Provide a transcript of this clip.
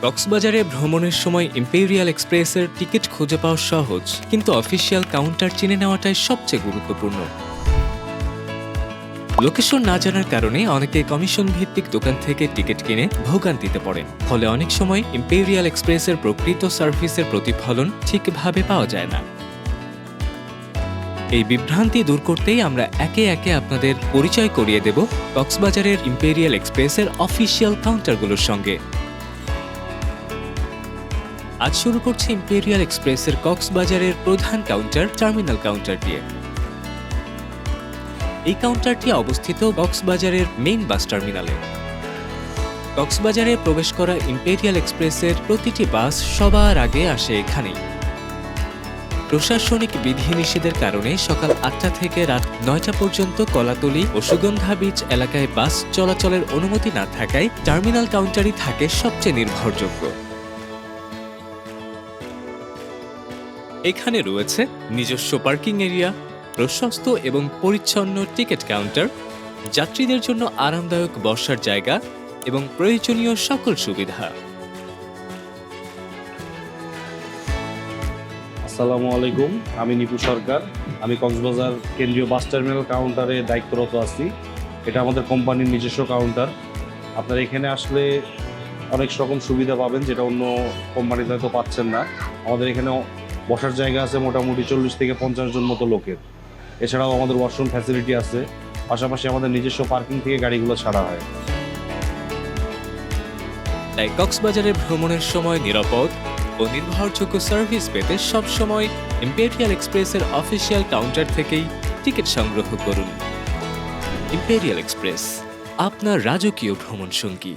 কক্সবাজারে ভ্রমণের সময় ইম্পেরিয়াল এক্সপ্রেসের টিকিট খুঁজে পাওয়া সহজ, কিন্তু অফিসিয়াল কাউন্টার চিনে নেওয়াটাই সবচেয়ে গুরুত্বপূর্ণ। লোকেশন না জানার কারণে অনেকে কমিশন ভিত্তিক দোকান থেকে টিকিট কিনে ভোগান্তিতে পড়েন, ফলে অনেক সময় ইম্পেরিয়াল এক্সপ্রেসের প্রকৃত সার্ভিসের প্রতিফলন ঠিকভাবে পাওয়া যায় না। এই বিভ্রান্তি দূর করতেই আমরা একে একে আপনাদের পরিচয় করিয়ে দেব কক্সবাজারের ইম্পেরিয়াল এক্সপ্রেসের অফিসিয়াল কাউন্টারগুলোর সঙ্গে। আজ শুরু করছে ইম্পেরিয়াল এক্সপ্রেসের কক্সবাজারের প্রধান কাউন্টার টার্মিনাল কাউন্টার দিয়ে। এই কাউন্টারটি অবস্থিত কক্সবাজারের মেইন বাস টার্মিনালে। কক্সবাজারে প্রবেশ করা ইম্পেরিয়াল এক্সপ্রেসের প্রতিটি বাস সবার আগে আসে এখানেই। প্রশাসনিক বিধিনিষেধের কারণে সকাল ৮টা থেকে রাত ৯টা পর্যন্ত কলাতলী ও সুগন্ধা বিচ এলাকায় বাস চলাচলের অনুমতি না থাকায় টার্মিনাল কাউন্টারই থাকে সবচেয়ে নির্ভরযোগ্য। এখানে রয়েছে নিজস্ব পার্কিং এরিয়া, প্রশস্ত এবং পরিচ্ছন্ন টিকিট কাউন্টার, যাত্রীদের জন্য আরামদায়ক বসার জায়গা এবং প্রয়োজনীয় সকল সুবিধা। আসসালামু আলাইকুম, আমি নিপু সরকার। আমি কক্সবাজার কেন্দ্রীয় বাস টার্মিনাল কাউন্টারে দায়িত্বরত আছি। এটা আমাদের কোম্পানির নিজস্ব কাউন্টার। আপনারা এখানে আসলে অনেক রকম সুবিধা পাবেন, যেটা অন্য কোম্পানিতে হয়তো পাচ্ছেন না। আমাদের এখানে বসার জায়গা আছে মোটামুটি 40 থেকে 50 জন মতো লোকের। এছাড়াও আমাদের ওয়াশরুম ফ্যাসিলিটি আছে। পাশাপাশি আমাদের নিজস্ব পার্কিং থেকে গাড়িগুলো ছাড়া হয়। তাই কক্সবাজারে ভ্রমণের সময় নিরাপদ ও নির্ভরযোগ্য সার্ভিস পেতে সবসময় ইম্পেরিয়াল এক্সপ্রেসের অফিসিয়াল কাউন্টার থেকেই টিকিট সংগ্রহ করুন। ইম্পেরিয়াল এক্সপ্রেস, আপনার রাজকীয় ভ্রমণ সঙ্গী।